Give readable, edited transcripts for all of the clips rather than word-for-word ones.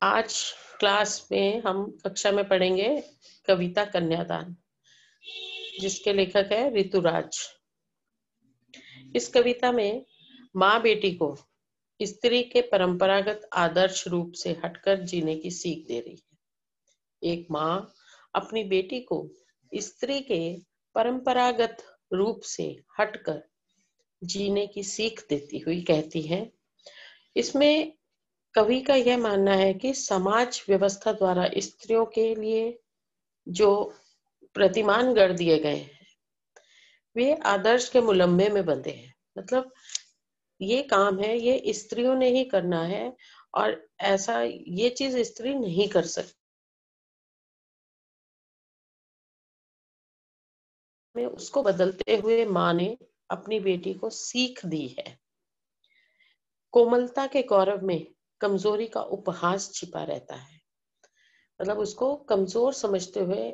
आज क्लास में हम कक्षा में पढ़ेंगे कविता कन्यादान, जिसके लेखक है ऋतुराज। इस कविता में माँ बेटी को स्त्री के परंपरागत आदर्श रूप से हटकर जीने की सीख दे रही है। एक माँ अपनी बेटी को स्त्री के परंपरागत रूप से हटकर जीने की सीख देती हुई कहती है, इसमें कवि का यह मानना है कि समाज व्यवस्था द्वारा स्त्रियों के लिए जो प्रतिमान गढ़ दिए गए हैं वे आदर्श के मुलम्बे में बंधे हैं। मतलब ये काम है, ये स्त्रियों ने ही करना है और ऐसा ये चीज स्त्री नहीं कर सकती। में उसको बदलते हुए माँ ने अपनी बेटी को सीख दी है। कोमलता के गौरव में कमजोरी का उपहास छिपा रहता है। मतलब उसको कमजोर समझते हुए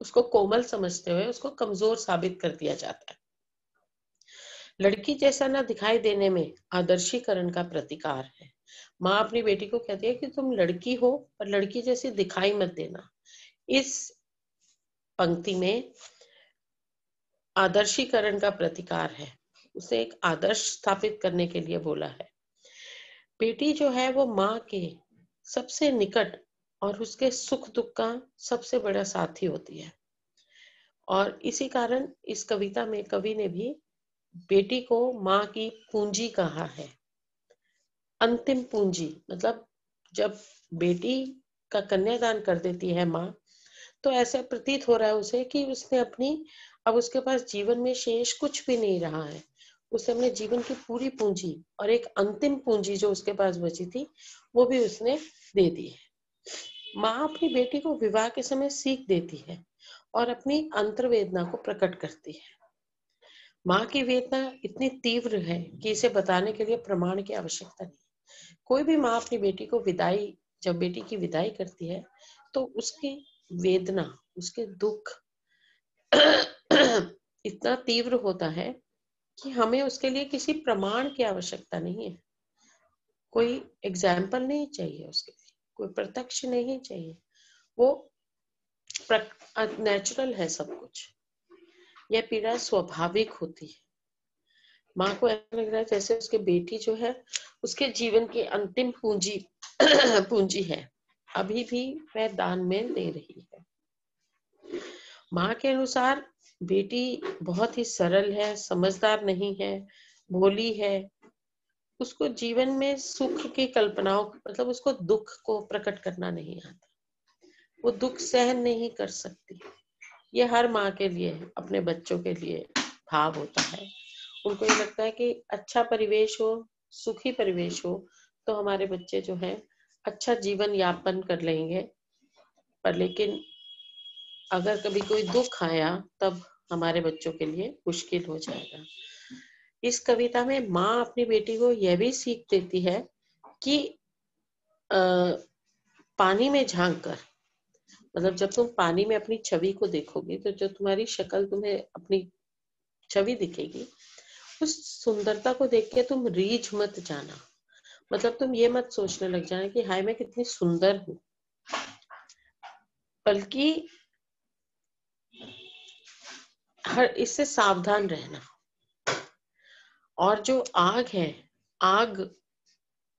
उसको कोमल समझते हुए उसको कमजोर साबित कर दिया जाता है। लड़की जैसा ना दिखाई देने में आदर्शीकरण का प्रतिकार है। माँ अपनी बेटी को कहती है कि तुम लड़की हो पर लड़की जैसी दिखाई मत देना। इस पंक्ति में आदर्शीकरण का प्रतिकार है, उसे एक आदर्श स्थापित करने के लिए बोला है। बेटी जो है वो माँ के सबसे निकट और उसके सुख दुख का सबसे बड़ा साथी होती है। और इसी कारण इस कविता में कवि ने भी बेटी को माँ की पूंजी कहा है। अंतिम पूंजी मतलब जब बेटी का कन्यादान कर देती है माँ, तो ऐसा प्रतीत हो रहा है उसे कि उसने अब उसके पास जीवन में शेष कुछ भी नहीं रहा है। उसे अपने जीवन की पूरी पूंजी और एक अंतिम पूंजी जो उसके पास बची थी वो भी उसने दे दी है। माँ अपनी बेटी को विवाह के समय सीख देती है और अपनी अंतर्वेदना को प्रकट करती है। माँ की वेदना इतनी तीव्र है कि इसे बताने के लिए प्रमाण की आवश्यकता नहीं। कोई भी माँ अपनी बेटी को जब बेटी की विदाई करती है तो उसकी वेदना, उसके दुख इतना तीव्र होता है कि हमें उसके लिए किसी प्रमाण की आवश्यकता नहीं है। कोई एग्जाम्पल नहीं चाहिए उसके लिए, कोई प्रत्यक्ष नहीं चाहिए। वो नेचुरल है सब कुछ। यह पीड़ा स्वाभाविक होती है। माँ को ऐसा लग रहा है जैसे उसकी बेटी जो है उसके जीवन की अंतिम पूंजी पूंजी है, अभी भी वह दान में दे रही है। माँ के अनुसार बेटी बहुत ही सरल है, समझदार नहीं है, भोली है। उसको जीवन में सुख की कल्पनाओं मतलब उसको दुख को प्रकट करना नहीं आता, वो दुख सहन नहीं कर सकती। ये हर माँ के लिए, अपने बच्चों के लिए भाव होता है। उनको ये लगता है कि अच्छा परिवेश हो, सुखी परिवेश हो तो हमारे बच्चे जो हैं अच्छा जीवन यापन कर लेंगे। पर लेकिन अगर कभी कोई दुख आया तब हमारे बच्चों के लिए मुश्किल हो जाएगा। इस कविता में माँ अपनी बेटी को यह भी सीख देती है कि पानी में झांक कर, मतलब जब तुम पानी में अपनी छवि को देखोगे तो जो तुम्हारी शक्ल तुम्हें अपनी छवि दिखेगी, उस सुंदरता को देख के तुम रीझ मत जाना। मतलब तुम ये मत सोचने लग जाना कि हाय मैं कितनी सुंदर हूँ, बल्कि हर इससे सावधान रहना। और जो आग है, आग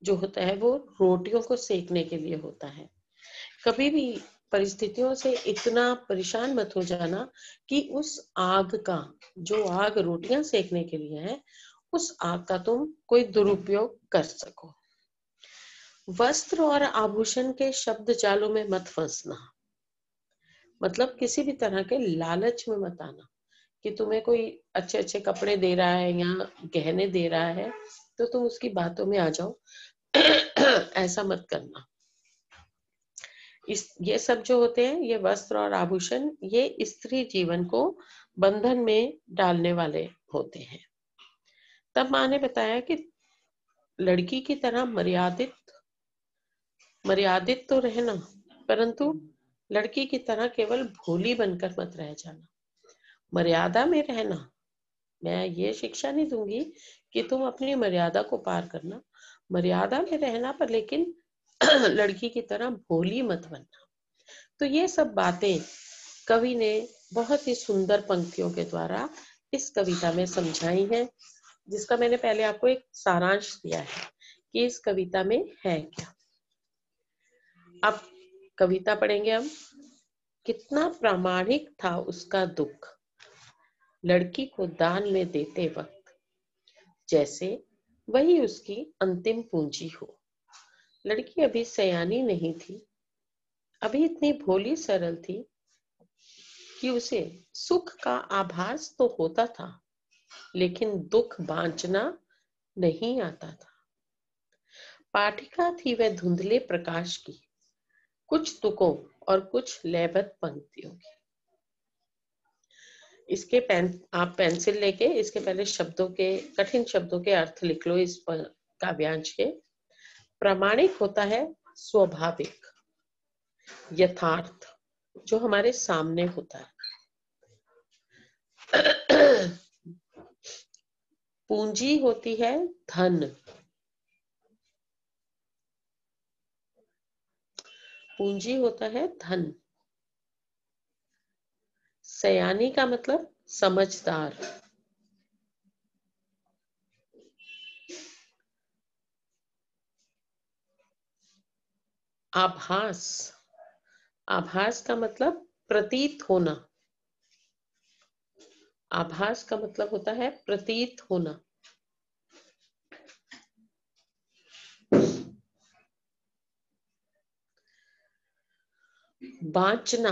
जो होता है वो रोटियों को सेकने के लिए होता है। कभी भी परिस्थितियों से इतना परेशान मत हो जाना कि उस आग का, जो आग रोटियां सेकने के लिए है, उस आग का तुम कोई दुरुपयोग कर सको। वस्त्र और आभूषण के शब्द जालों में मत फंसना। मतलब किसी भी तरह के लालच में मत आना कि तुम्हें कोई अच्छे अच्छे कपड़े दे रहा है या गहने दे रहा है तो तुम उसकी बातों में आ जाओ। ऐसा मत करना। ये सब जो होते हैं, ये वस्त्र और आभूषण, ये स्त्री जीवन को बंधन में डालने वाले होते हैं। तब माँ ने बताया कि लड़की की तरह मर्यादित तो रहना, परंतु लड़की की तरह केवल भोली बनकर मत रह जाना। मर्यादा में रहना। मैं ये शिक्षा नहीं दूंगी कि तुम अपनी मर्यादा को पार करना, मर्यादा में रहना, पर लेकिन लड़की की तरह भोली मत बनना। तो ये सब बातें कवि ने बहुत ही सुंदर पंक्तियों के द्वारा इस कविता में समझाई है, जिसका मैंने पहले आपको एक सारांश दिया है कि इस कविता में है क्या। अब कविता पढ़ेंगे हम। कितना प्रामाणिक था उसका दुख, लड़की को दान में देते वक्त, जैसे वही उसकी अंतिम पूंजी हो। लड़की अभी सयानी नहीं थी, अभी इतनी भोली सरल थी कि उसे सुख का आभास तो होता था, लेकिन दुख बांचना नहीं आता था। पाठिका थी वह धुंधले प्रकाश की, कुछ तुकों और कुछ लयबद्ध पंक्तियों की। इसके आप पेंसिल लेके इसके पहले शब्दों के, कठिन शब्दों के अर्थ लिख लो इस काव्यांश के। प्रामाणिक होता है स्वाभाविक, यथार्थ, जो हमारे सामने होता है। पूंजी होती है धन, पूंजी होता है धन। सयानी का मतलब समझदार। आभास, आभास का मतलब प्रतीत होना। आभास का मतलब होता है प्रतीत होना। बांचना,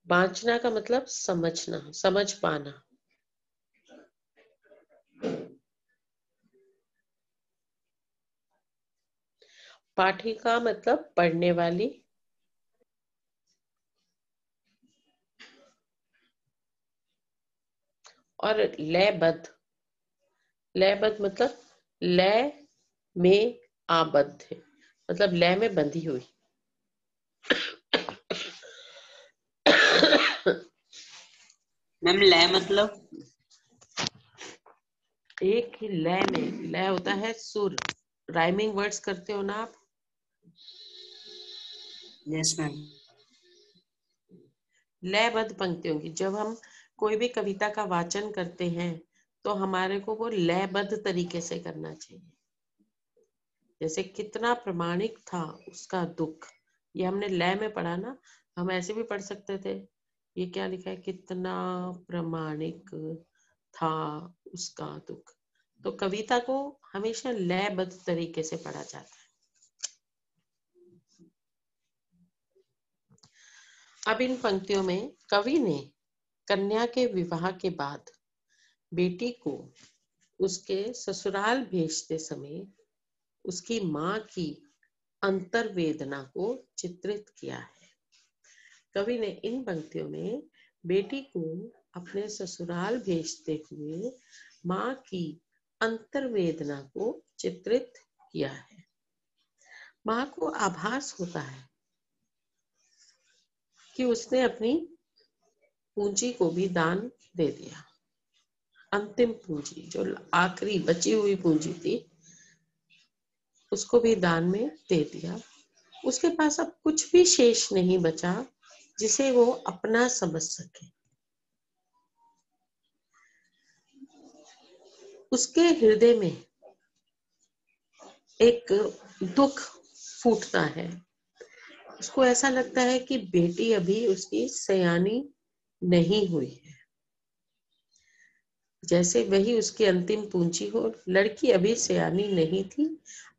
बांचना का मतलब समझना, समझ पाना। पाठिका मतलब पढ़ने वाली। और लयबद्ध, लयबद्ध मतलब लय में आबद्ध है, मतलब लय में बंधी हुई। मैम लय मतलब एक ही लय में, लय होता है सुर। राइमिंग वर्ड्स करते हो ना आप? Yes ma'am. लयबद्ध पंक्तियों की, जब हम कोई भी कविता का वाचन करते हैं तो हमारे को वो लयबद्ध तरीके से करना चाहिए। जैसे कितना प्रामाणिक था उसका दुख, ये हमने लय में पढ़ा ना। हम ऐसे भी पढ़ सकते थे, ये क्या लिखा है, कितना प्रामाणिक था उसका दुख। तो कविता को हमेशा लयबद्ध तरीके से पढ़ा जाता है। अब इन पंक्तियों में कवि ने कन्या के विवाह के बाद बेटी को उसके ससुराल भेजते समय उसकी माँ की अंतर्वेदना को चित्रित किया है। कवि ने इन पंक्तियों में बेटी को अपने ससुराल भेजते हुए माँ की अंतर्वेदना को चित्रित किया है। माँ को आभास होता है कि उसने अपनी पूंजी को भी दान दे दिया। अंतिम पूंजी, जो आखिरी बची हुई पूंजी थी, उसको भी दान में दे दिया। उसके पास अब कुछ भी शेष नहीं बचा जिसे वो अपना समझ सके। उसके हृदय में एक दुख फूटता है। उसको ऐसा लगता है कि बेटी अभी उसकी सयानी नहीं हुई है, जैसे वही उसकी अंतिम पूंजी हो। लड़की अभी सयानी नहीं थी,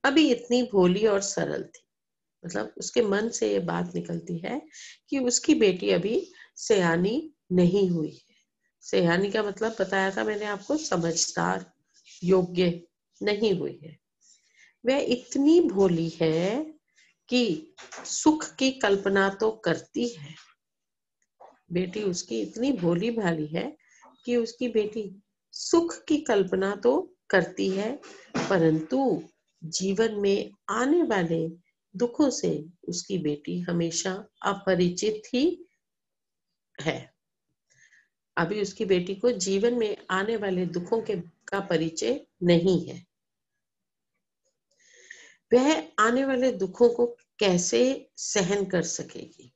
अभी इतनी भोली और सरल थी। मतलब उसके मन से ये बात निकलती है कि उसकी बेटी अभी सयानी नहीं हुई है। सयानी का मतलब बताया था मैंने आपको, समझदार, योग्य नहीं हुई है। वह इतनी भोली है कि सुख की कल्पना तो करती है। बेटी उसकी इतनी भोली भाली है कि उसकी बेटी सुख की कल्पना तो करती है, परंतु जीवन में आने वाले दुखों से उसकी बेटी हमेशा अपरिचित ही है। अभी उसकी बेटी को जीवन में आने वाले दुखों का परिचय नहीं है। वह आने वाले दुखों को कैसे सहन कर सकेगी,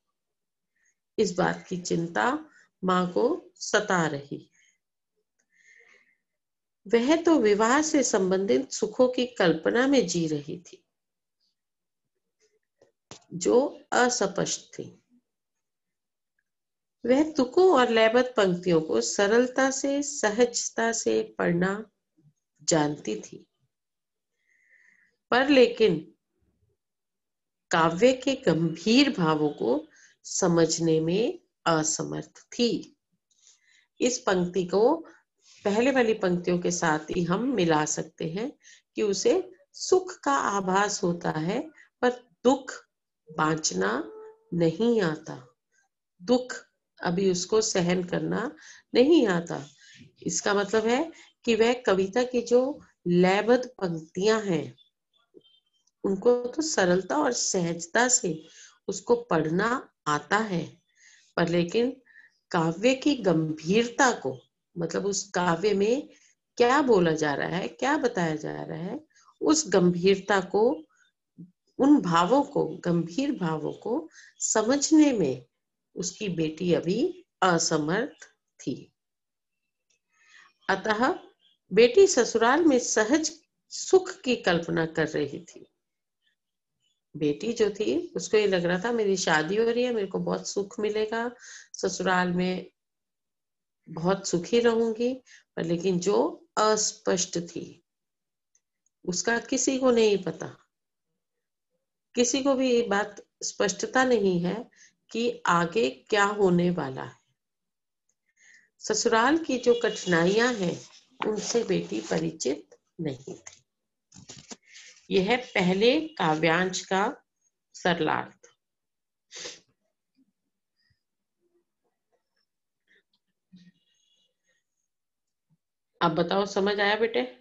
इस बात की चिंता माँ को सता रही। वह तो विवाह से संबंधित सुखों की कल्पना में जी रही थी, जो अस्पष्ट थी। वह तुकों और लयबद्ध पंक्तियों को सरलता से, सहजता से पढ़ना जानती थी, पर लेकिन काव्य के गंभीर भावों को समझने में असमर्थ थी। इस पंक्ति को पहले वाली पंक्तियों के साथ ही हम मिला सकते हैं कि उसे सुख का आभास होता है, पर दुख बांचना नहीं आता, दुख अभी उसको सहन करना नहीं आता। इसका मतलब है कि वह कविता की जो लयबद्ध पंक्तियां हैं उनको तो सरलता और सहजता से उसको पढ़ना आता है, पर लेकिन काव्य की गंभीरता को, मतलब उस काव्य में क्या बोला जा रहा है, क्या बताया जा रहा है, उस गंभीरता को, उन भावों को, गंभीर भावों को समझने में उसकी बेटी अभी असमर्थ थी। अतः बेटी ससुराल में सहज सुख की कल्पना कर रही थी। बेटी जो थी उसको ये लग रहा था मेरी शादी हो रही है, मेरे को बहुत सुख मिलेगा, ससुराल में बहुत सुखी रहूंगी, पर लेकिन जो अस्पष्ट थी उसका किसी को नहीं पता, किसी को भी ये बात स्पष्टता नहीं है कि आगे क्या होने वाला है। ससुराल की जो कठिनाइयां हैं उनसे बेटी परिचित नहीं थी। यह पहले काव्यांश का सरलार्थ। अब बताओ, समझ आया बेटे?